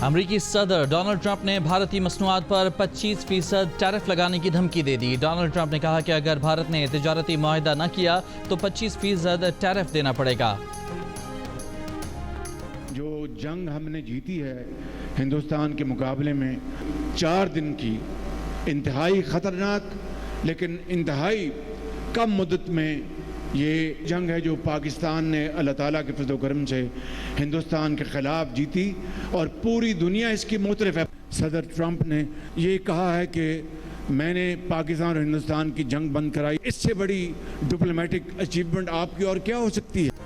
امریکی صدر Donald Trump نے بھارتی مصنوعات پر 25% ٹیرف لگانے کی دھمکی دے دی۔ ڈونلڈ ٹرمپ نے کہا کہ اگر بھارت نے تجارتی معاہدہ نہ کیا تو 25% ٹیرف دینا پڑے گا۔ جو جنگ ہم نے جیتی ہے ہندوستان کے مقابلے میں 4 دن کی، انتہائی خطرناک لیکن انتہائی کم مدت میں یہ جنگ ہے جو پاکستان نے اللہ تعالیٰ کے فضل و کرم سے ہندوستان کے خلاف جیتی اور پوری دنیا اس کی معترف ہے۔ صدر ٹرمپ نے یہ کہا ہے کہ میں نے پاکستان اور ہندوستان کی جنگ بند کرائی، اس سے بڑی ڈپلومیٹک اچیومنٹ آپ کی اور کیا ہو سکتی ہے؟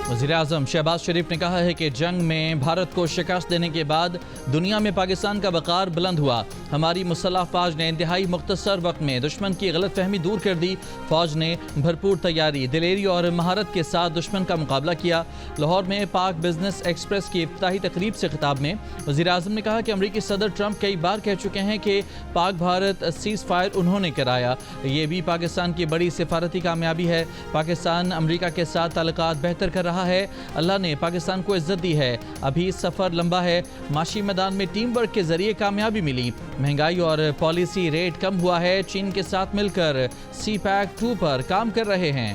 وزیراعظم شہباز شریف نے کہا ہے کہ جنگ میں بھارت کو شکست دینے کے بعد دنیا میں پاکستان کا وقار بلند ہوا۔ ہماری مسلح فوج نے انتہائی مختصر وقت میں دشمن کی غلط فہمی دور کر دی۔ فوج نے بھرپور تیاری، دلیری اور مہارت کے ساتھ دشمن کا مقابلہ کیا۔ لاہور میں پاک بزنس ایکسپریس کی افتتاحی تقریب سے خطاب میں وزیراعظم نے کہا کہ امریکی صدر ٹرمپ کئی بار کہہ چکے ہیں کہ پاک بھارت سیز فائر انہوں نے کرایا۔ یہ بھی پاکستان کی بڑی سفارتی کامیابی ہے۔ پاکستان امریکہ کے ساتھ تعلقات بہتر کر رہا ہے۔ اللہ نے پاکستان کو عزت دی ہے، ابھی سفر لمبا ہے۔ معاشی میدان میں ٹیم ورک کے ذریعے کامیابی ملی، مہنگائی اور پالیسی ریٹ کم ہوا ہے۔ چین کے ساتھ مل کر سی پیک 2 پر کام کر رہے ہیں۔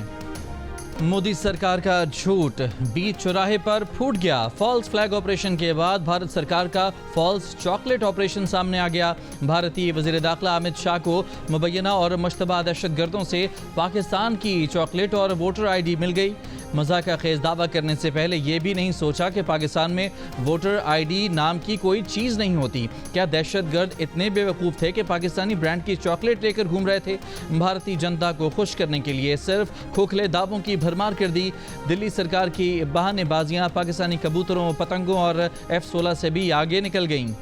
مودی سرکار کا جھوٹ بیچ چوراہے پر پھوٹ گیا۔ فالس فلیگ آپریشن کے بعد بھارت سرکار کا فالس چاکلیٹ آپریشن سامنے آ گیا۔ بھارتی وزیر داخلہ امت شاہ کو مبینہ اور مشتبہ دہشت گردوں سے پاکستان کی چاکلیٹ اور ووٹر آئی ڈی مل گئی۔ مذاق خیز دعویٰ کرنے سے پہلے یہ بھی نہیں سوچا کہ پاکستان میں ووٹر آئی ڈی نام کی کوئی چیز نہیں ہوتی۔ کیا دہشت گرد اتنے بے وقوف تھے کہ پاکستانی برانڈ کی چاکلیٹ لے کر گھوم رہے تھے؟ بھارتی جنتا کو خوش کرنے کے لیے صرف کھوکھلے دعووں کی بھرمار کر دی۔ دلی سرکار کی بہانے بازیاں پاکستانی کبوتروں، پتنگوں اور F-16 سے بھی آگے نکل گئیں۔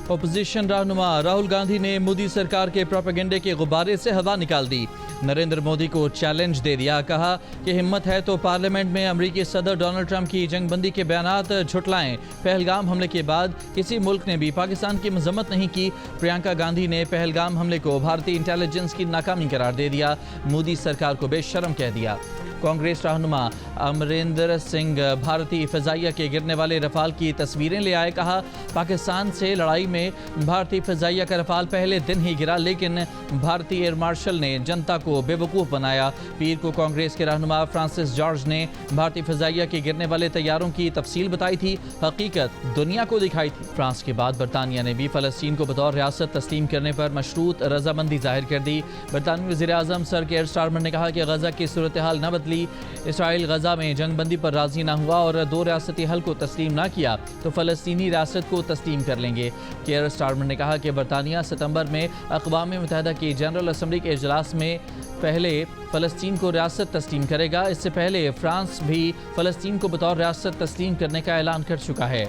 اپوزیشن رہنما راہل گاندھی نے مودی سرکار کے پروپیگنڈے کے غبارے سے ہوا نکال دی۔ نریندر مودی کو چیلنج دے دیا، کہا کہ ہمت ہے تو پارلیمنٹ میں امریکی صدر ڈونلڈ ٹرمپ کی جنگ بندی کے بیانات جھٹلائیں۔ پہلگام حملے کے بعد کسی ملک نے بھی پاکستان کی مذمت نہیں کی۔ پرینکا گاندھی نے پہلگام حملے کو بھارتی انٹیلیجنس کی ناکامی قرار دے دیا، مودی سرکار کو بے شرم کہہ دیا۔ کانگریس رہنما امریندر سنگھ بھارتی فضائیہ کے گرنے والے رفال کی تصویریں لے آئے، کہا پاکستان سے لڑائی میں بھارتی فضائیہ کا رفال پہلے دن ہی گرا، لیکن بھارتی ایئر مارشل نے جنتا کو بے وقوف بنایا۔ پیر کو کانگریس کے رہنما فرانسس جارج نے بھارتی فضائیہ کے گرنے والے طیاروں کی تفصیل بتائی تھی، حقیقت دنیا کو دکھائی تھی۔ فرانس کے بعد برطانیہ نے بھی فلسطین کو بطور ریاست تسلیم کرنے پر مشروط رضامندی ظاہر کر دی۔ برطانوی وزیر اعظم سر کیئر سٹارمر نے کہا کہ غزہ کی صورتحال نہ بدلی، اسرائیل غزہ میں جنگ بندی پر راضی نہ ہوا اور 2 ریاستی حل کو تسلیم نہ کیا تو فلسطینی ریاست کو تسلیم کر لیں گے۔ کیئر سٹارمر نے کہا کہ برطانیہ ستمبر میں اقوام متحدہ کی جنرل اسمبلی کے اجلاس میں پہلے فلسطین کو ریاست تسلیم کرے گا۔ اس سے پہلے فرانس بھی فلسطین کو بطور ریاست تسلیم کرنے کا اعلان کر چکا ہے۔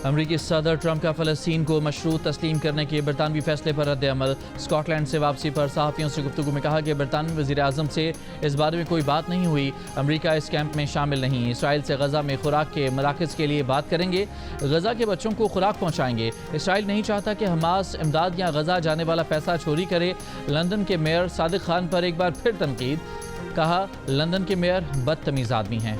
امریکی صدر ٹرمپ کا فلسطین کو مشروط تسلیم کرنے کے برطانوی فیصلے پر رد عمل۔ اسکاٹ لینڈ سے واپسی پر صحافیوں سے گفتگو میں کہا کہ برطانوی وزیر اعظم سے اس بارے میں کوئی بات نہیں ہوئی، امریکہ اس کیمپ میں شامل نہیں۔ اسرائیل سے غزہ میں خوراک کے مراکز کے لیے بات کریں گے، غزہ کے بچوں کو خوراک پہنچائیں گے۔ اسرائیل نہیں چاہتا کہ حماس امداد یا غزہ جانے والا پیسہ چوری کرے۔ لندن کے میئر صادق خان پر ایک بار پھر تنقید، کہا لندن کے میئر بدتمیز آدمی ہیں۔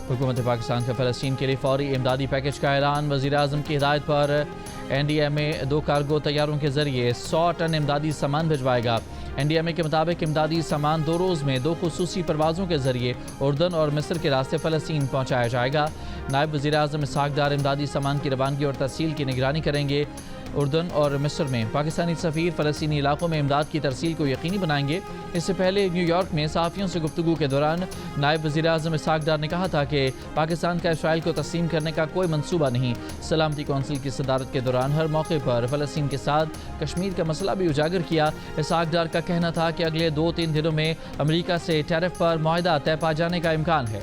حکومت پاکستان کا فلسطین کے لیے فوری امدادی پیکج کا اعلان۔ وزیر اعظم کی ہدایت پر NDMA 2 کارگو طیاروں کے ذریعے 100 ٹن امدادی سامان بھجوائے گا۔ NDMA کے مطابق امدادی سامان 2 روز میں 2 خصوصی پروازوں کے ذریعے اردن اور مصر کے راستے فلسطین پہنچایا جائے گا۔ نائب وزیر اعظم اسحاق ڈار امدادی سامان کی روانگی اور ترسیل کی نگرانی کریں گے۔ اردن اور مصر میں پاکستانی سفیر فلسطینی علاقوں میں امداد کی ترسیل کو یقینی بنائیں گے۔ اس سے پہلے نیو یارک میں صحافیوں سے گفتگو کے دوران نائب وزیر اعظم اسحاق ڈار نے کہا تھا کہ پاکستان کا اسرائیل کو تسلیم کرنے کا کوئی منصوبہ نہیں۔ سلامتی کونسل کی صدارت کے دوران ہر موقع پر فلسطین کے ساتھ کشمیر کا مسئلہ بھی اجاگر کیا۔ اسحاق ڈار کا کہنا تھا کہ اگلے 2-3 دنوں میں امریکہ سے ٹیرف پر معاہدہ طے پا جانے کا امکان ہے۔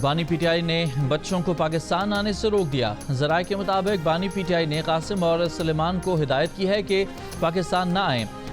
بانی پی ٹی آئی نے بچوں کو پاکستان آنے سے روک دیا۔ ذرائع کے مطابق بانی پی ٹی آئی نے قاسم اور سلیمان کو ہدایت کی ہے کہ پاکستان نہ آئیں۔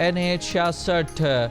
NH 66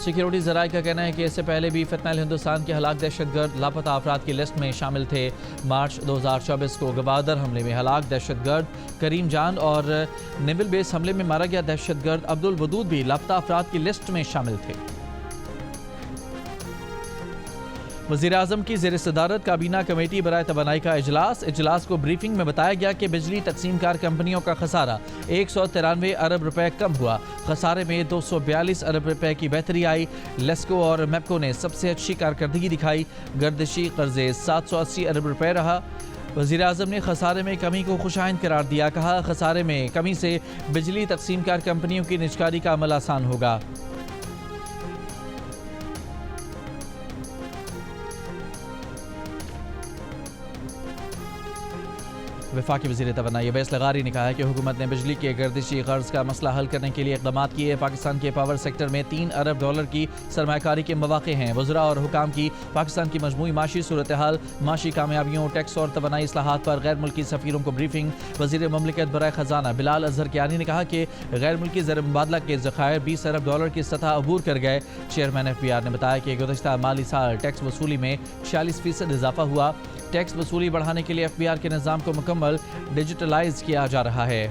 سیکیورٹی ذرائع کا کہنا ہے کہ اس سے پہلے بھی فتنہ ہندوستان کے ہلاک دہشت گرد لاپتہ افراد کی لسٹ میں شامل تھے۔ مارچ 2024 کو گوادر حملے میں ہلاک دہشت گرد کریم جان اور نیول بیس حملے میں مارا گیا دہشت گرد عبد الودود بھی لاپتہ افراد کی لسٹ میں شامل تھے۔ وزیراعظم کی زیر صدارت کابینہ کمیٹی برائے توانائی کا اجلاس کو بریفنگ میں بتایا گیا کہ بجلی تقسیم کار کمپنیوں کا خسارہ 193 ارب روپے کم ہوا۔ خسارے میں 242 ارب روپے کی بہتری آئی۔ لیسکو اور میپکو نے سب سے اچھی کارکردگی دکھائی۔ گردشی قرضے 780 ارب روپے رہا۔ وزیراعظم نے خسارے میں کمی کو خوشائند قرار دیا۔ کہا خسارے میں کمی سے بجلی تقسیم کار کمپنیوں کی نجکاری کا عمل آسان ہوگا۔ وفاقی وزیر توانائی اویس لغاری نے کہا ہے کہ حکومت نے بجلی کے گردشی قرض کا مسئلہ حل کرنے کے لیے اقدامات کیے۔ پاکستان کے پاور سیکٹر میں 3 ارب ڈالر کی سرمایہ کاری کے مواقع ہیں۔ وزراء اور حکام کی پاکستان کی مجموعی معاشی صورتحال، معاشی کامیابیوں، ٹیکس اور توانائی اصلاحات پر غیر ملکی سفیروں کو بریفنگ۔ وزیر مملکت برائے خزانہ بلال اظہر کیانی نے کہا کہ غیر ملکی زر مبادلہ کے ذخائر 20 ارب ڈالر کی سطح عبور کر گئے۔ چیئرمین FBR نے بتایا کہ گزشتہ مالی سال ٹیکس وصولی میں 46% اضافہ ہوا۔ ٹیکس وصولی بڑھانے کے لیے FBR کے نظام کو مکمل ڈیجیٹلائز کیا جا رہا ہے۔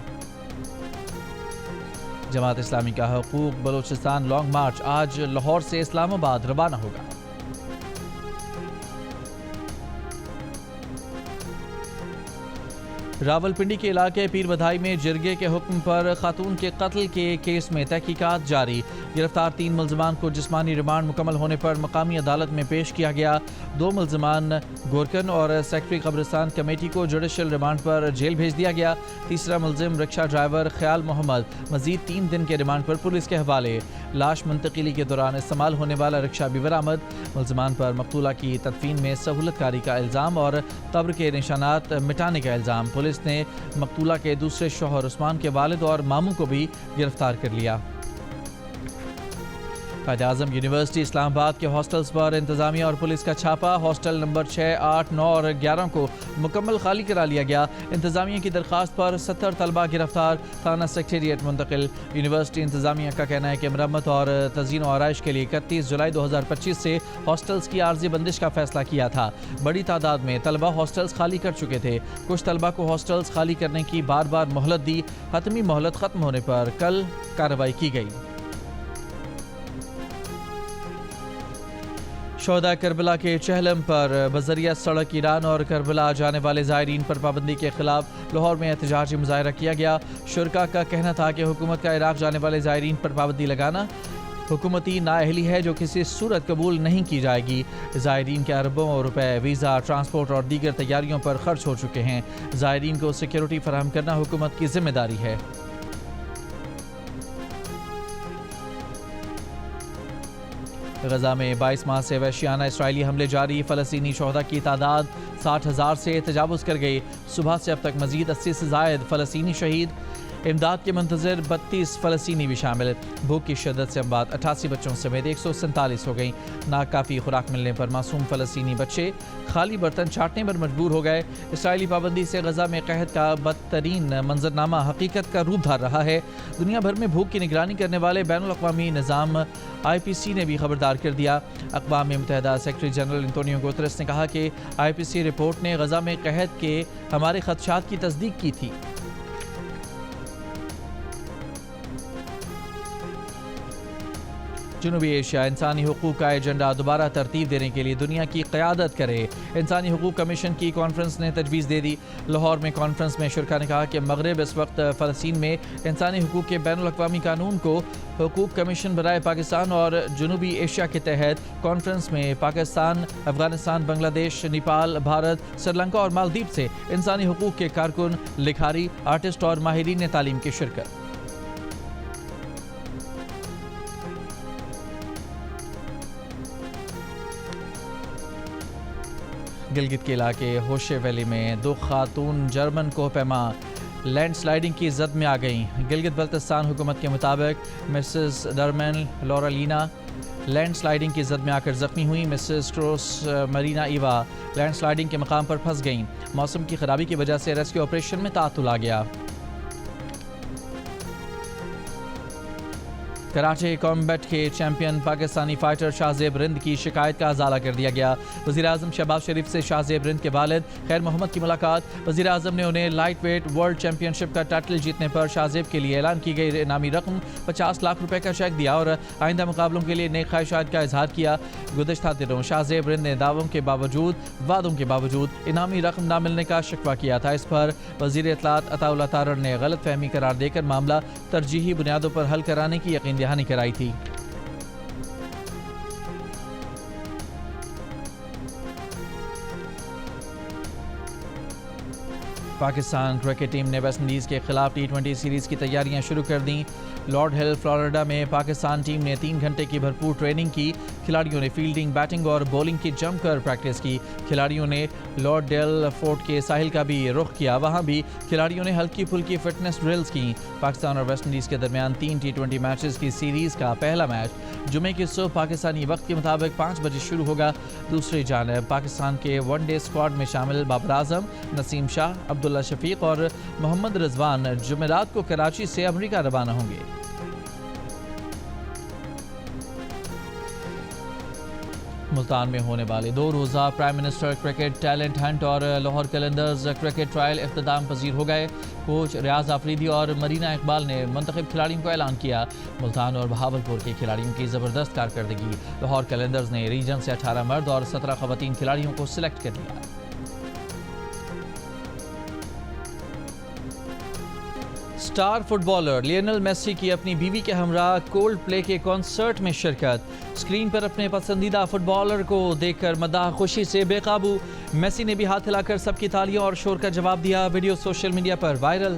جماعت اسلامی کا حقوق بلوچستان لانگ مارچ آج لاہور سے اسلام آباد روانہ ہوگا۔ راولپنڈی کے علاقے پیر بدھائی میں جرگے کے حکم پر خاتون کے قتل کے کیس میں تحقیقات جاری۔ گرفتار 3 ملزمان کو جسمانی ریمانڈ مکمل ہونے پر مقامی عدالت میں پیش کیا گیا۔ 2 ملزمان گورکن اور سیکٹری قبرستان کمیٹی کو جوڈیشل ریمانڈ پر جیل بھیج دیا گیا۔ تیسرا ملزم رکشہ ڈرائیور خیال محمد مزید 3 دن کے ریمانڈ پر پولیس کے حوالے۔ لاش منتقلی کے دوران استعمال ہونے والا رکشہ بھی برآمد۔ ملزمان پر مقتولہ کی تدفین میں سہولت کاری کا الزام اور قبر کے نشانات مٹانے کا الزام۔ پولیس نے مقتولہ کے دوسرے شوہر عثمان کے والد اور ماموں کو بھی گرفتار کر لیا۔ قائد اعظم یونیورسٹی اسلام آباد کے ہاسٹلز پر انتظامیہ اور پولیس کا چھاپا۔ ہاسٹل نمبر 6، 8، 9 اور 11 کو مکمل خالی کرا لیا گیا۔ انتظامیہ کی درخواست پر 70 طلبہ گرفتار، تھانہ سیکریٹریٹ منتقل۔ یونیورسٹی انتظامیہ کا کہنا ہے کہ مرمت اور تزئین و آرائش کے لیے 31 جولائی 2025 سے ہاسٹلز کی عارضی بندش کا فیصلہ کیا تھا۔ بڑی تعداد میں طلبہ ہاسٹلز خالی کر چکے تھے۔ کچھ طلبہ کو ہاسٹلز خالی کرنے کی بار بار مہلت دی۔ حتمی مہلت ختم ہونے پر کل کارروائی کی گئی۔ شہداء کربلا کے چہلم پر بذریعہ سڑک ایران اور کربلا جانے والے زائرین پر پابندی کے خلاف لاہور میں احتجاجی مظاہرہ کیا گیا۔ شرکاء کا کہنا تھا کہ حکومت کا عراق جانے والے زائرین پر پابندی لگانا حکومتی نااہلی ہے جو کسی صورت قبول نہیں کی جائے گی۔ زائرین کے اربوں روپے ویزا، ٹرانسپورٹ اور دیگر تیاریوں پر خرچ ہو چکے ہیں۔ زائرین کو سیکیورٹی فراہم کرنا حکومت کی ذمہ داری ہے۔ غزہ میں 22 ماہ سے وحشیانہ اسرائیلی حملے جاری۔ فلسطینی شہداء کی تعداد 60,000 سے تجاوز کر گئی۔ صبح سے اب تک مزید 80 سے زائد فلسطینی شہید۔ امداد کے منتظر 32 فلسطینی بھی شامل۔ بھوک کی شدت سے اموات 88 بچوں سمیت 147 ہو گئیں۔ ناکافی خوراک ملنے پر معصوم فلسطینی بچے خالی برتن چھانٹنے پر مجبور ہو گئے۔ اسرائیلی پابندی سے غزہ میں قحط کا بدترین منظرنامہ حقیقت کا روپ دھار رہا ہے۔ دنیا بھر میں بھوک کی نگرانی کرنے والے بین الاقوامی نظام IPC نے بھی خبردار کر دیا۔ اقوام متحدہ سیکرٹری جنرل انتونیو گوتریس نے کہا کہ IPC رپورٹ نے غزہ میں قحط کے ہمارے خدشات کی تصدیق کی تھی۔ جنوبی ایشیا انسانی حقوق کا ایجنڈا دوبارہ ترتیب دینے کے لیے دنیا کی قیادت کرے۔ انسانی حقوق کمیشن کی کانفرنس نے تجویز دے دی۔ لاہور میں کانفرنس میں شرکاء نے کہا کہ مغرب اس وقت فلسطین میں انسانی حقوق کے بین الاقوامی قانون کو حقوق کمیشن برائے پاکستان اور جنوبی ایشیا کے تحت کانفرنس میں پاکستان، افغانستان، بنگلہ دیش، نیپال، بھارت، سری لنکا اور مالدیپ سے انسانی حقوق کے کارکن، لکھاری، آرٹسٹ اور ماہرین تعلیم کی شرکت۔ گلگت کے علاقے ہوشے ویلی میں 2 خاتون جرمن کوہ پیما لینڈ سلائیڈنگ کی زد میں آ گئیں۔ گلگت بلتستان حکومت کے مطابق مسز ڈرمن لورالینا لینڈ سلائیڈنگ کی زد میں آ کر زخمی ہوئیں۔ مسز کروس مرینا ایوا لینڈ سلائیڈنگ کے مقام پر پھنس گئیں۔ موسم کی خرابی کی وجہ سے ریسکیو آپریشن میں تعطل آ گیا۔ کراچی کامبیٹ کے چیمپئن پاکستانی فائٹر شاہزیب رند کی شکایت کا ازالہ کر دیا گیا. وزیراعظم شہباز شریف سے شاہزیب رند کے والد خیر محمد کی ملاقات. وزیراعظم نے انہیں لائٹ ویٹ ورلڈ چیمپئن شپ کا ٹائٹل جیتنے پر شاہزیب کے لیے اعلان کی گئی انعامی رقم 50 لاکھ روپے کا چیک دیا اور آئندہ مقابلوں کے لیے نیک خواہشات کا اظہار کیا. گزشتہ دنوں شاہزیب رند نے دعووں کے وعدوں کے باوجود انعامی رقم نہ ملنے کا شکوہ کیا تھا. اس پر وزیر اطلاعات عطا اللہ تارڑ نے غلط فہمی قرار دے کر معاملہ ترجیحی بنیادوں پر حل کرانے کی یقین دہانی کرائی تھی. پاکستان کرکٹ ٹیم نے ویسٹ انڈیز کے خلاف T20 سیریز کی تیاریاں شروع کر دیں. لارڈ ہل فلوریڈا میں پاکستان ٹیم نے 3 گھنٹے کی بھرپور ٹریننگ کی. کھلاڑیوں نے فیلڈنگ، بیٹنگ اور بولنگ کی جم کر پریکٹس کی. کھلاڑیوں نے لارڈ ڈیل فورٹ کے ساحل کا بھی رخ کیا. وہاں بھی کھلاڑیوں نے ہلکی پھلکی فٹنس ڈرلز کی. پاکستان اور ویسٹ انڈیز کے درمیان 3 T20 میچز کی سیریز کا پہلا میچ جمعے کی صبح پاکستانی وقت کے مطابق 5 بجے شروع ہوگا. دوسری جانب پاکستان کے ون ڈے اسکواڈ میں شامل بابر اعظم، نسیم شاہ، عبداللہ شفیق اور محمد رضوان جمعرات کو کراچی سے امریکہ روانہ ہوں گے. ملتان میں ہونے والے 2 روزہ prime minister cricket talent hunt اور لاہور قلندرز کرکٹ ٹرائل اختتام پذیر ہو گئے. کوچ ریاض آفریدی اور مرینا اقبال نے منتخب کھلاڑیوں کو اعلان کیا. ملتان اور بہاولپور کے کھلاڑیوں کی زبردست کارکردگی. لاہور قلندرز نے ریجن سے 18 مرد اور 17 خواتین کھلاڑیوں کو سلیکٹ کر لیا. Star footballer Lionel Messi کی اپنی بیوی کے ہمراہ کولڈ پلے کے کنسرٹ میں شرکت. اسکرین پر اپنے پسندیدہ فٹ بالر کو دیکھ کر مداح خوشی سے بے قابو. میسی نے بھی ہاتھ ہلا کر سب کی تالیوں اور شور کا جواب دیا. ویڈیو سوشل میڈیا پر وائرل.